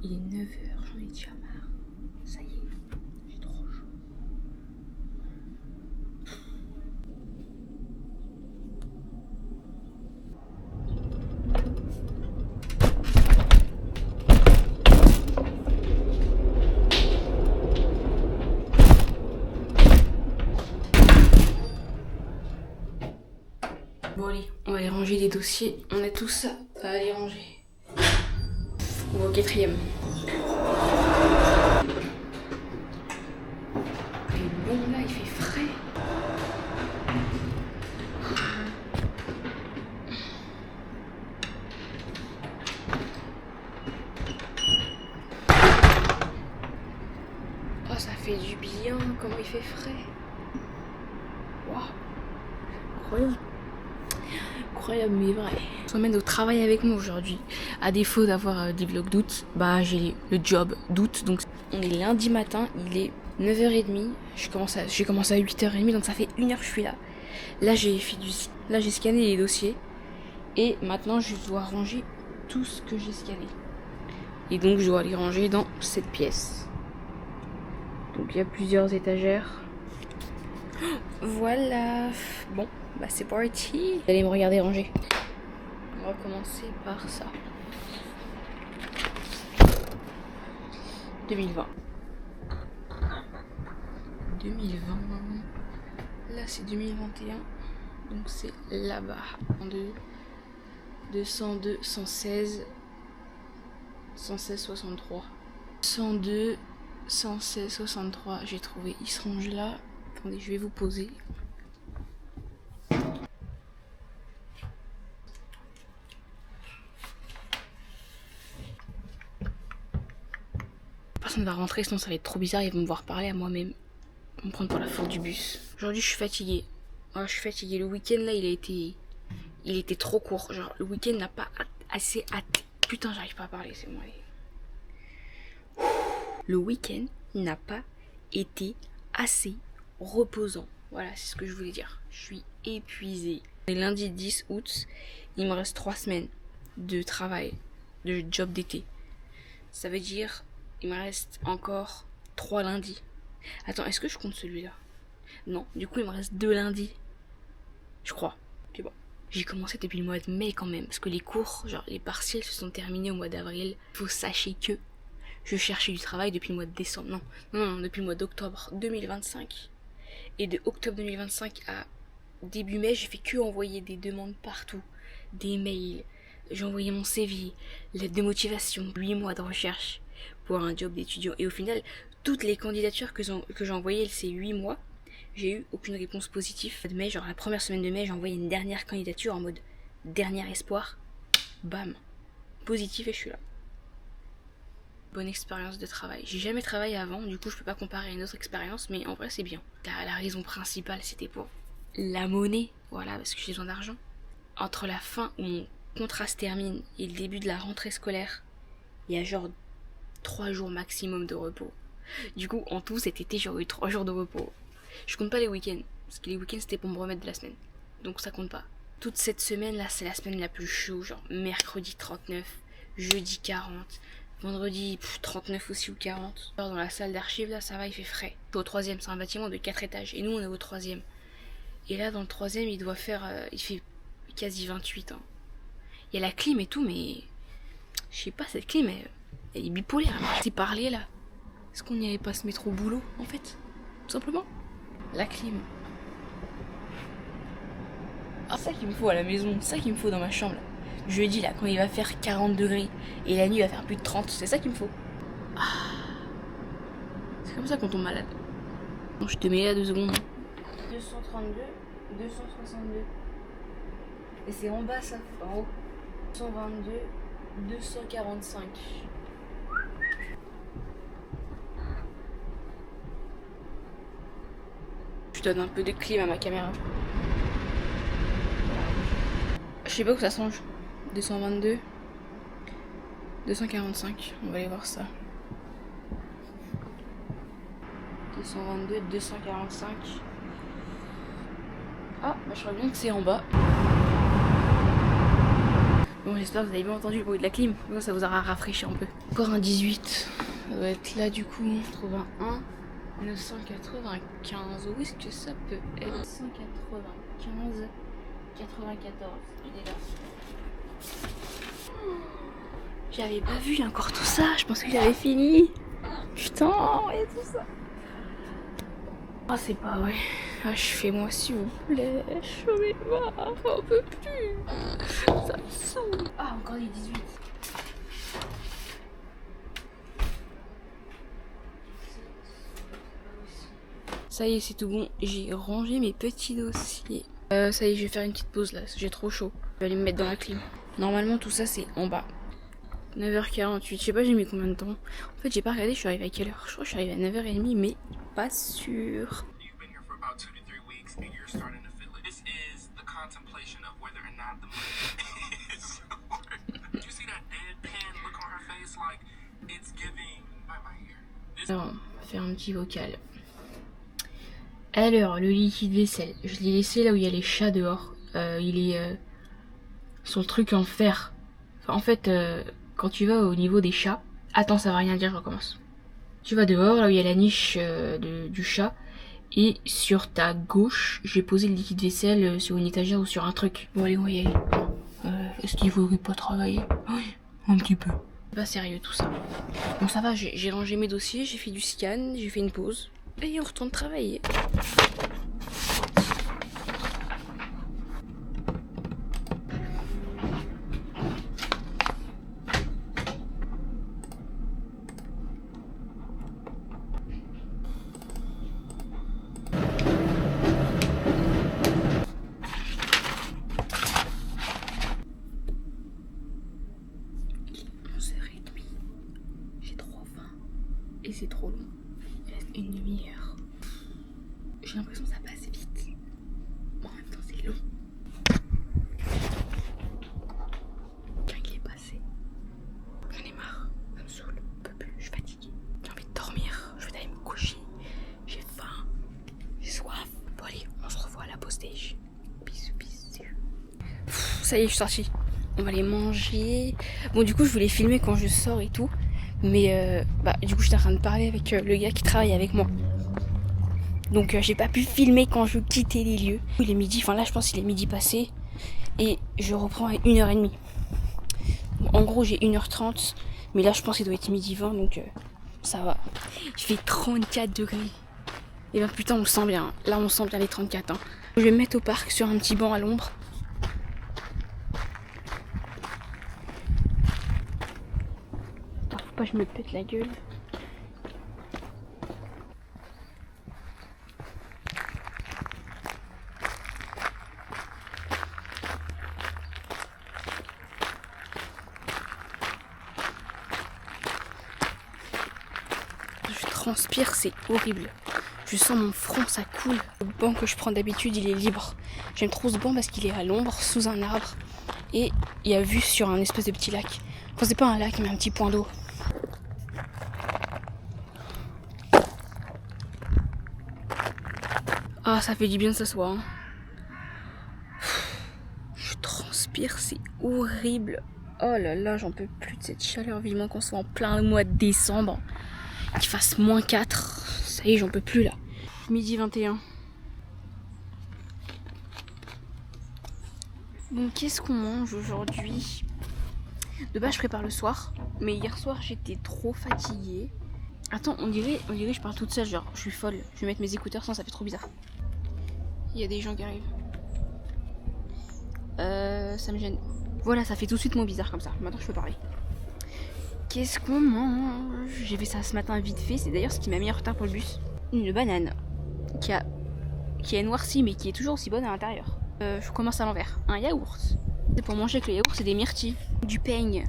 Il est 9h, j'en ai déjà marre. Ça y est, j'ai trop chaud. Bon allez, on va aller ranger les dossiers. On est tous à aller ranger. On va au 4e. Il est bon là, il fait frais. Oh, ça fait du bien, comment il fait frais. Waouh, incroyable. Incroyable mais vrai. On s'emmène au travail avec moi aujourd'hui. À défaut d'avoir des vlogs d'août, bah j'ai le job d'août. Donc on est lundi matin, il est 9h30. J'ai commencé à 8h30, donc ça fait 1h que je suis là. Là j'ai scanné les dossiers. Et maintenant je dois ranger tout ce que j'ai scanné. Et donc je dois les ranger dans cette pièce. Donc il y a plusieurs étagères. Voilà. Bon, bah c'est parti. Vous allez me regarder ranger. On va commencer par ça. 2020. 2020. Là c'est 2021. Donc c'est là-bas. 202, 116, 116, 63. 102, 116, 63. J'ai trouvé. Il se range là. Attendez, je vais vous poser. Personne va rentrer, sinon ça va être trop bizarre. Ils vont me voir parler à moi-même. Ils vont me prendre pour la folle du bus. Aujourd'hui, je suis fatiguée. Oh, je suis fatiguée. Le week-end là, il était trop court. Genre, le week-end n'a pas assez hâte. Putain, j'arrive pas à parler, c'est moi. Le week-end n'a pas été assez reposant. Voilà, c'est ce que je voulais dire. Je suis épuisée. C'est lundi 10 août. Il me reste 3 semaines de travail, de job d'été. Ça veut dire, il me reste encore 3 lundis. Attends, est-ce que je compte celui-là? Non, du coup, il me reste 2 lundis. Je crois. C'est bon. J'ai commencé depuis le mois de mai quand même. Parce que les cours, genre les partiels se sont terminés au mois d'avril. Faut sachez que je cherchais du travail depuis le mois de décembre. Non, depuis le mois d'octobre 2025. Et de octobre 2025 à début mai, j'ai fait que envoyer des demandes partout. Des mails. J'ai envoyé mon CV, lettre de motivation, 8 mois de recherche pour un job d'étudiant. Et au final, toutes les candidatures que j'ai envoyées ces 8 mois, j'ai eu aucune réponse positive. De mai, genre la première semaine de mai, j'ai envoyé une dernière candidature en mode dernier espoir. Bam, positif et je suis là. Bonne expérience de travail. J'ai jamais travaillé avant, du coup je peux pas comparer à une autre expérience, mais en vrai c'est bien. La raison principale c'était pour la monnaie, voilà, parce que j'ai besoin d'argent. Entre la fin où mon contrat se termine et le début de la rentrée scolaire, il y a genre 3 jours maximum de repos. Du coup en tout cet été j'ai eu 3 jours de repos. Je compte pas les week-ends, parce que les week-ends c'était pour me remettre de la semaine. Donc ça compte pas. Toute cette semaine là c'est la semaine la plus chaude, genre mercredi 39, jeudi 40, vendredi 39 aussi ou 40. Dans la salle d'archives là ça va, il fait frais. Au 3e, c'est un bâtiment de 4 étages et nous on est au 3e. Et là dans le 3e il doit faire, il fait quasi 28 hein. Il y a la clim et tout mais je sais pas, cette clim elle est bipolaire. C'est parler là. Est-ce qu'on n'y avait pas se mettre au boulot en fait? Tout simplement. La clim. Ah, c'est ça qu'il me faut à la maison, c'est ça qu'il me faut dans ma chambre là. Jeudi là, quand il va faire 40 degrés et la nuit il va faire plus de 30, c'est ça qu'il me faut. Ah. C'est comme ça qu'on tombe malade. Bon, je te mets là 2 secondes. 232, 262. Et c'est en bas ça, en haut. 122, 245. Je donne un peu de clim à ma caméra. Je sais pas où ça change. 222, 245. On va aller voir ça. 222, 245. Ah, bah je crois bien que c'est en bas. Bon, j'espère que vous avez bien entendu le bruit de la clim. Ça vous aura rafraîchi un peu. Encore un 18. Ça doit être là du coup. 81. 995. Où est-ce que ça peut être? 195. 94. Il est là. J'avais pas vu encore tout ça. Je pensais que j'avais fini. Putain, il y a tout ça. Ah, c'est pas vrai. Achevez-moi s'il vous plaît. Je vais voir. On peut plus. Ça me saoule. Ah, encore les 18. Ça y est, c'est tout bon. J'ai rangé mes petits dossiers. Ça y est, je vais faire une petite pause là. J'ai trop chaud. Je vais aller me mettre dans la clim. Normalement, tout ça, c'est en bas. 9h48. Je sais pas, j'ai mis combien de temps. En fait, j'ai pas regardé. Je suis arrivée à quelle heure? Je crois que je suis arrivée à 9h30, mais pas sûr. Alors, on va faire un petit vocal. Alors, le liquide vaisselle, je l'ai laissé là où il y a les chats dehors. Il est son truc en fer. Enfin, en fait, quand tu vas au niveau des chats, attends, ça va rien dire, je recommence. Tu vas dehors, là où il y a la niche du chat, et sur ta gauche, j'ai posé le liquide vaisselle sur une étagère ou sur un truc. Bon, allez, on va y aller. Est-ce qu'il faudrait pas travailler? Oui, un petit peu. Pas sérieux tout ça. Bon, ça va, j'ai rangé mes dossiers, j'ai fait du scan, j'ai fait une pause. Et on retourne travailler. J'ai trop faim. Et c'est trop long. Il reste une demi-heure. J'ai l'impression que ça passe vite. Mais en même temps, c'est long. Quand il est passé, j'en ai marre. Ça me saoule. Je peux plus. Je suis fatiguée. J'ai envie de dormir. Je vais aller me coucher. J'ai faim. J'ai soif. Bon, allez, on se revoit à la pause déj. Bisous, bisous. Ça y est, je suis sortie. On va aller manger. Bon, du coup, je voulais filmer quand je sors et tout. Mais du coup, j'étais en train de parler avec le gars qui travaille avec moi. Donc j'ai pas pu filmer quand je quittais les lieux. Il est midi, enfin là je pense qu'il est midi passé. Et je reprends à 1h30. En gros j'ai 1h30. Mais là je pense qu'il doit être midi 20, donc ça va. Il fait 34 degrés. Et ben putain, on le sent bien. Là on sent bien les 34. Hein. Je vais me mettre au parc sur un petit banc à l'ombre. Faut pas que je me pète la gueule. Je transpire, c'est horrible. Je sens mon front, ça coule. Le banc que je prends d'habitude, il est libre. J'aime trop ce banc parce qu'il est à l'ombre, sous un arbre. Et il y a vue sur un espèce de petit lac. Enfin, c'est pas un lac, mais un petit point d'eau. Ah, ça fait du bien de s'asseoir. Hein. Je transpire, c'est horrible. Oh là là, j'en peux plus de cette chaleur. Vivement qu'on soit en plein mois de décembre. Qu'il fasse -4. Ça y est, j'en peux plus là. Midi 21. Bon, qu'est-ce qu'on mange aujourd'hui? De base, je prépare le soir. Mais hier soir, j'étais trop fatiguée. Attends, on dirait que je parle toute seule. Genre, je suis folle. Je vais mettre mes écouteurs, sinon ça fait trop bizarre. Il y a des gens qui arrivent. Ça me gêne. Voilà, ça fait tout de suite moins bizarre comme ça. Maintenant, je peux parler. Qu'est-ce qu'on mange? J'ai fait ça ce matin vite fait. C'est d'ailleurs ce qui m'a mis en retard pour le bus. Une banane qui est noircie mais qui est toujours aussi bonne à l'intérieur. Je commence à l'envers. Un yaourt. C'est pour manger avec le yaourt, c'est des myrtilles. Du peigne.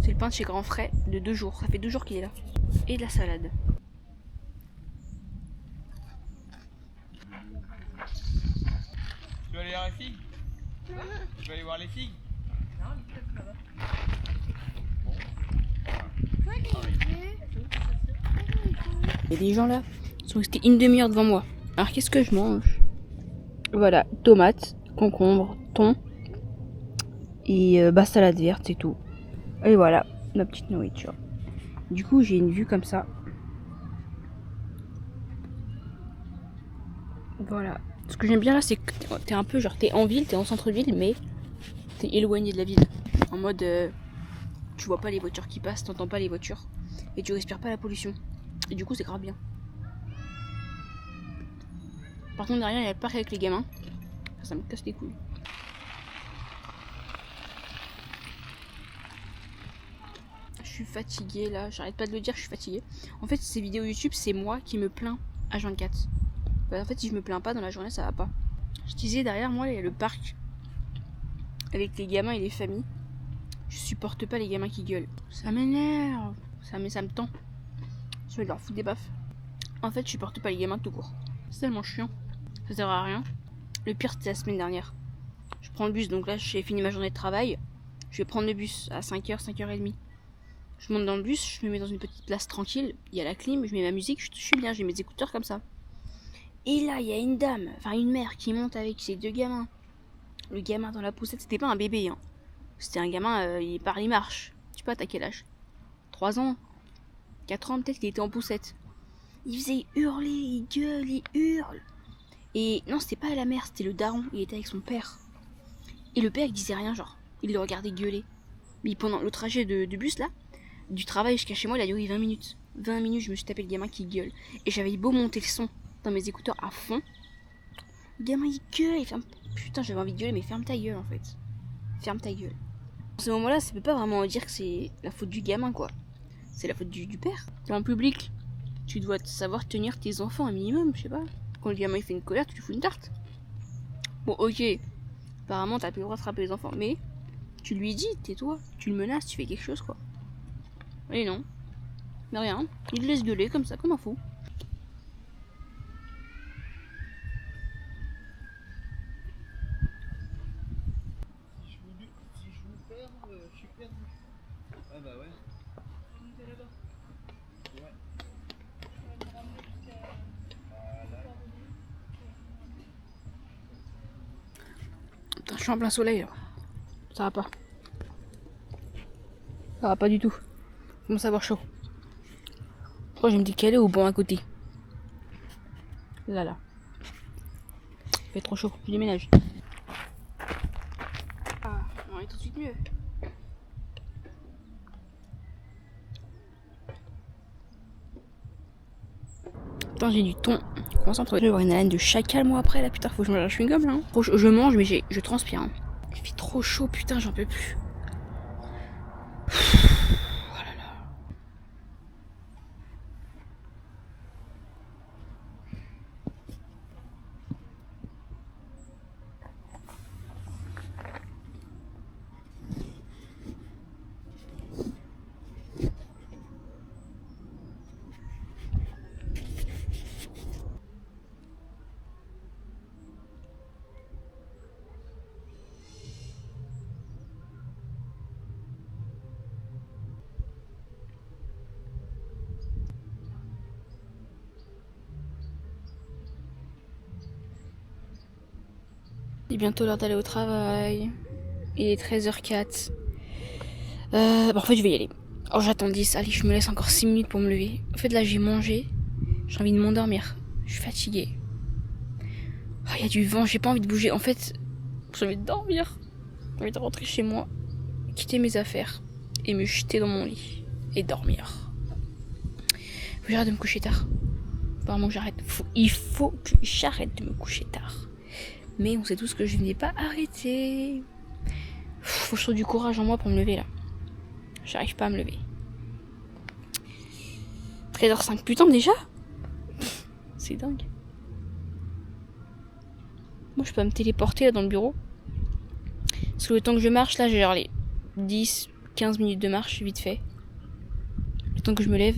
C'est le pain de chez Grand Frais de 2 jours. Ça fait 2 jours qu'il est là. Et de la salade. Tu veux aller voir les filles? Tu veux aller voir les filles? Non, là-bas. Il y a des gens là, ils sont restés une demi-heure devant moi. Alors qu'est-ce que je mange? Voilà, tomates, concombre, thon Et salade verte, c'est tout. Et voilà, ma petite nourriture. Du coup, j'ai une vue comme ça. Voilà. Ce que j'aime bien là, c'est que t'es un peu genre, t'es en ville, t'es en centre-ville, mais t'es éloigné de la ville. En mode, tu vois pas les voitures qui passent, t'entends pas les voitures. Et tu respires pas la pollution. Et du coup, c'est grave bien. Par contre, derrière, il y a le parc avec les gamins. Ça me casse les couilles. Je suis fatiguée là, j'arrête pas de le dire, je suis fatiguée. En fait, ces vidéos YouTube, c'est moi qui me plains à 24. Bah, en fait, si je me plains pas dans la journée, ça va pas. Je disais, derrière moi, il y a le parc avec les gamins et les familles. Je supporte pas les gamins qui gueulent. Ça m'énerve. Ça me tend. Je vais leur foutre des baffes. En fait, je supporte pas les gamins tout court. C'est tellement chiant. Ça sert à rien. Le pire, c'était la semaine dernière. Je prends le bus, donc là, j'ai fini ma journée de travail. Je vais prendre le bus à 5h, 5h30. Je monte dans le bus, je me mets dans une petite place tranquille. Il y a la clim, je mets ma musique, je suis bien, j'ai mes écouteurs comme ça. Et là, il y a une dame, enfin une mère qui monte avec ses 2 gamins. Le gamin dans la poussette, c'était pas un bébé, hein. C'était un gamin, il parle, il marche. Tu sais pas, t'as quel âge? 3 ans? 4 ans peut-être, il était en poussette. Il faisait hurler, il gueule, il hurle. Et non, c'était pas la mère, c'était le daron, il était avec son père. Et le père, il disait rien, genre. Il le regardait gueuler. Mais pendant le trajet de bus, là, du travail jusqu'à chez moi, il a duré 20 minutes. 20 minutes, je me suis tapé le gamin qui gueule. Et j'avais beau monter le son dans mes écouteurs à fond. Le gamin, il gueule, il ferme... Putain, j'avais envie de gueuler, mais ferme ta gueule, en fait. Ferme ta gueule. À ce moment-là, ça peut pas vraiment dire que c'est la faute du gamin, quoi. C'est la faute du père. T'es en public. Tu dois savoir tenir tes enfants un minimum, je sais pas. Quand le gamin il fait une colère, tu lui fous une tarte. Bon, ok. Apparemment, t'as plus le droit de frapper les enfants, mais tu lui dis, tais-toi. Tu le menaces, tu fais quelque chose, quoi. Et non. Mais rien. Il le laisse gueuler comme ça, comme un fou. Si je vous perds, je suis perdu. Ah bah ouais. Ouais. Putain, je suis en plein soleil là. Ça va pas. Ça va pas du tout. Je commence à avoir chaud. Je crois que je me décaler au banc à côté. Là. Il fait trop chaud. Je déménage. Ah, on est tout de suite mieux. Putain, j'ai du thon. Concentre. Je vais avoir une haleine de chacal moi après là. Putain, faut que je mange un chewing-gum là. Hein. Je mange, mais je transpire. Hein. Il fait trop chaud, putain, j'en peux plus. Oh là là. Il est bientôt l'heure d'aller au travail. Il est 13h04. En fait, je vais y aller. Oh, j'attends 10. Allez, je me laisse encore 6 minutes pour me lever. En fait, là, j'ai mangé. J'ai envie de m'endormir. Je suis fatiguée. Oh, il y a du vent, j'ai pas envie de bouger. En fait, j'ai envie de dormir. J'ai envie de rentrer chez moi, quitter mes affaires et me jeter dans mon lit et dormir. Faut que j'arrête de me coucher tard. Apparemment, il faut que j'arrête de me coucher tard. Mais on sait tous que je n'ai pas arrêté. Faut que je trouve du courage en moi pour me lever là. J'arrive pas à me lever. 13h05, putain déjà. C'est dingue. Moi je peux me téléporter là dans le bureau. Parce que le temps que je marche là, j'ai genre les 10-15 minutes de marche vite fait. Le temps que je me lève.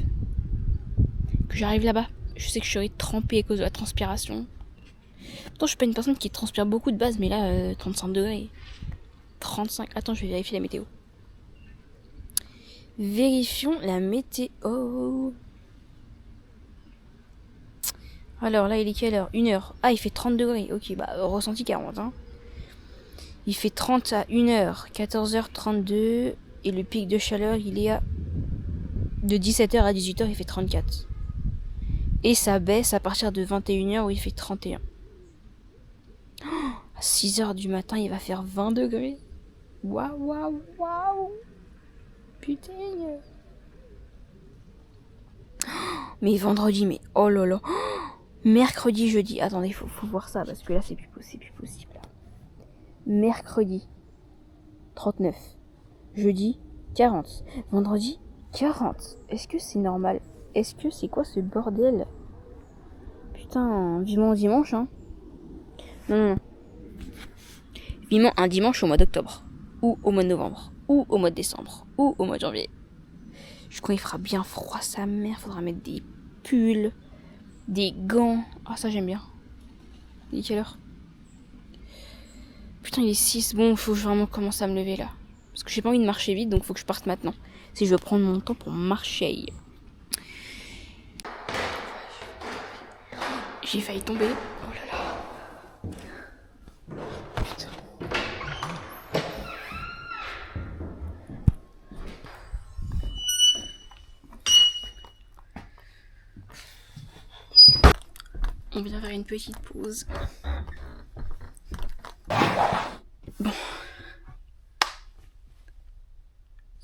Que j'arrive là-bas. Je sais que je serai trempée à cause de la transpiration. Pourtant je suis pas une personne qui transpire beaucoup de base, mais là 35 degrés. 35. Attends, je vais vérifier la météo. Vérifions la météo. Alors là, il est quelle heure? 1h. Ah, il fait 30 degrés. Ok, bah ressenti 40. Hein. Il fait 30 à 1h, 14h32. Et le pic de chaleur, il est de 17h à 18h, il fait 34. Et ça baisse à partir de 21h où il fait 31. À 6h du matin, il va faire 20 degrés. Waouh, waouh, waouh. Putain. Mais vendredi, mais oh là là. Mercredi, jeudi. Attendez, faut voir ça parce que là, c'est plus possible. Mercredi, 39. Jeudi, 40. Vendredi, 40. Est-ce que c'est normal? Est-ce que c'est quoi ce bordel? Putain, vivement dimanche, hein. Non. Vivement un dimanche au mois d'octobre. Ou au mois de novembre. Ou au mois de décembre. Ou au mois de janvier. Je crois qu'il fera bien froid, sa mère. Faudra mettre des pulls, des gants. Ah, ça j'aime bien. Il est quelle heure? Putain, il est 6. Bon, faut que je vraiment commencer à me lever là. Parce que j'ai pas envie de marcher vite, donc faut que je parte maintenant. Si je veux prendre mon temps pour marcher. J'ai failli tomber. Oh là là. Putain. On vient faire une petite pause. Bon.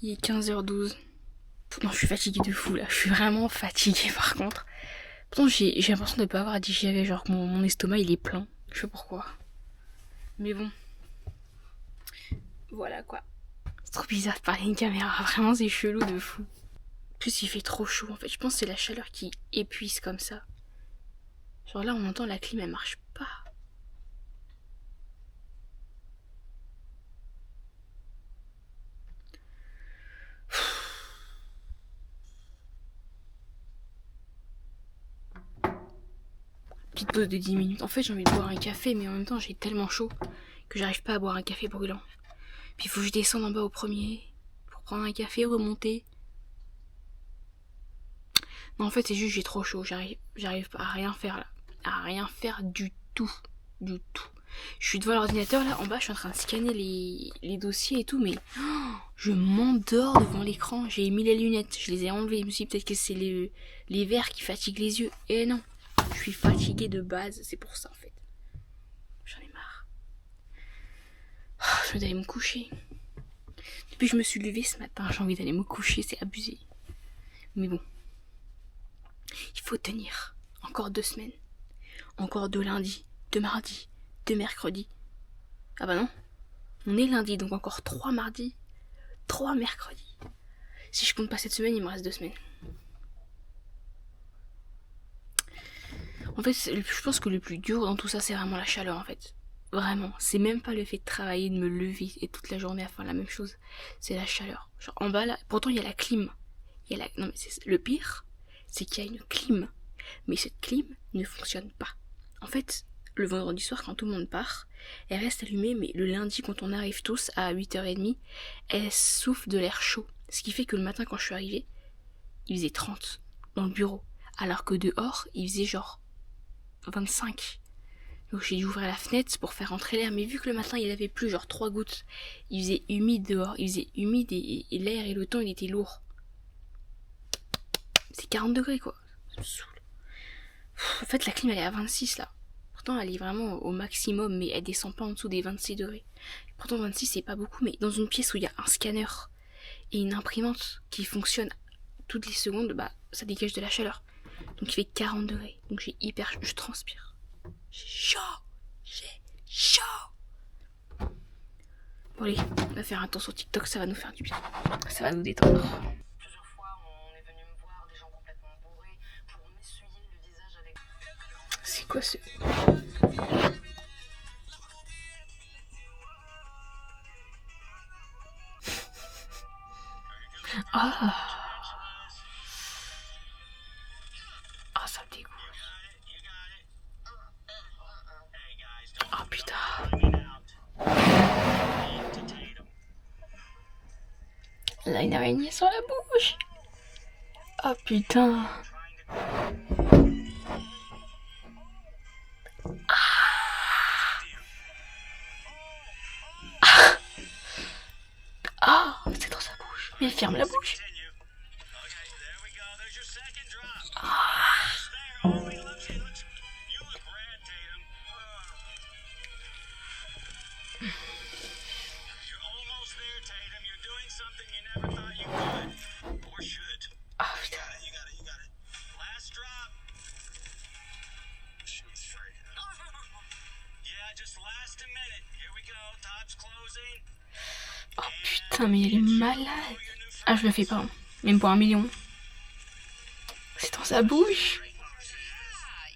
Il est 15h12. Non, je suis fatiguée de fou là. Je suis vraiment fatiguée par contre. Pourtant, j'ai l'impression de ne pas avoir digéré. Genre que mon estomac il est plein. Je sais pas pourquoi. Mais bon. Voilà quoi. C'est trop bizarre de parler à une caméra. Vraiment, c'est chelou de fou. En plus, il fait trop chaud en fait. Je pense que c'est la chaleur qui épuise comme ça. Genre là, on entend la clim, elle marche pas. Petite pause de 10 minutes. En fait, j'ai envie de boire un café, mais en même temps, j'ai tellement chaud que j'arrive pas à boire un café brûlant. Puis il faut que je descende en bas au premier pour prendre un café, remonter. Non, en fait, c'est juste j'ai trop chaud. J'arrive pas à rien faire là. À rien faire du tout. Du tout. Je suis devant l'ordinateur là, en bas, je suis en train de scanner les dossiers et tout, mais je m'endors devant l'écran. J'ai mis les lunettes, je les ai enlevées. Je me suis dit peut-être que c'est les verres qui fatiguent les yeux. Et non, je suis fatiguée de base, c'est pour ça en fait. J'en ai marre. Je vais aller me coucher. Depuis que je me suis levée ce matin, j'ai envie d'aller me coucher, c'est abusé. Mais bon, il faut tenir. Encore 2 semaines. Encore 2 lundis, 2 mardis, 2 mercredis. Ah bah non, on est lundi, donc encore 3 mardis, 3 mercredis. Si je compte pas cette semaine, il me reste 2 semaines. En fait, je pense que le plus dur dans tout ça, c'est vraiment la chaleur en fait. Vraiment, c'est même pas le fait de travailler, de me lever et toute la journée à faire la même chose. C'est la chaleur. Genre en bas là, pourtant il y a la clim. Non mais le pire, c'est qu'il y a une clim. Mais cette clim ne fonctionne pas. En fait, le vendredi soir quand tout le monde part, elle reste allumée, mais le lundi quand on arrive tous à 8h30, elle souffle de l'air chaud. Ce qui fait que le matin quand je suis arrivée, il faisait 30 dans le bureau. Alors que dehors, il faisait genre 25. Donc j'ai dû ouvrir la fenêtre pour faire entrer l'air, mais vu que le matin il avait plu genre 3 gouttes, il faisait humide dehors, il faisait humide et l'air et le temps il était lourd. C'est 40 degrés quoi, ça me saoule. En fait la clim elle est à 26 là, pourtant elle est vraiment au maximum, mais elle descend pas en dessous des 26 degrés. Pourtant 26 c'est pas beaucoup, mais dans une pièce où il y a un scanner et une imprimante qui fonctionne toutes les secondes, bah ça dégage de la chaleur. Donc il fait 40 degrés, donc je transpire. J'ai chaud. Bon allez, on va faire un tour sur TikTok, ça va nous faire du bien. Ça va nous détendre. Plusieurs fois, on est venu me voir, des gens complètement bourrés, pour m'essuyer le visage avec... C'est quoi ce... Ah, ça me dégoûte. Oh putain. Elle a une araignée sur la bouche. Oh putain. Mais ferme la bouche. Ah putain. Oh putain, mais elle est malade. Ah, je le fais pas, hein. Même pour 1 million. C'est dans sa bouche.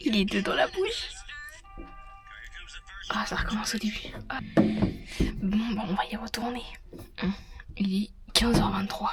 Il est deux dans la bouche. Ah, ça recommence au début. Ah. Bon, bah on va y retourner. Il est 15h23.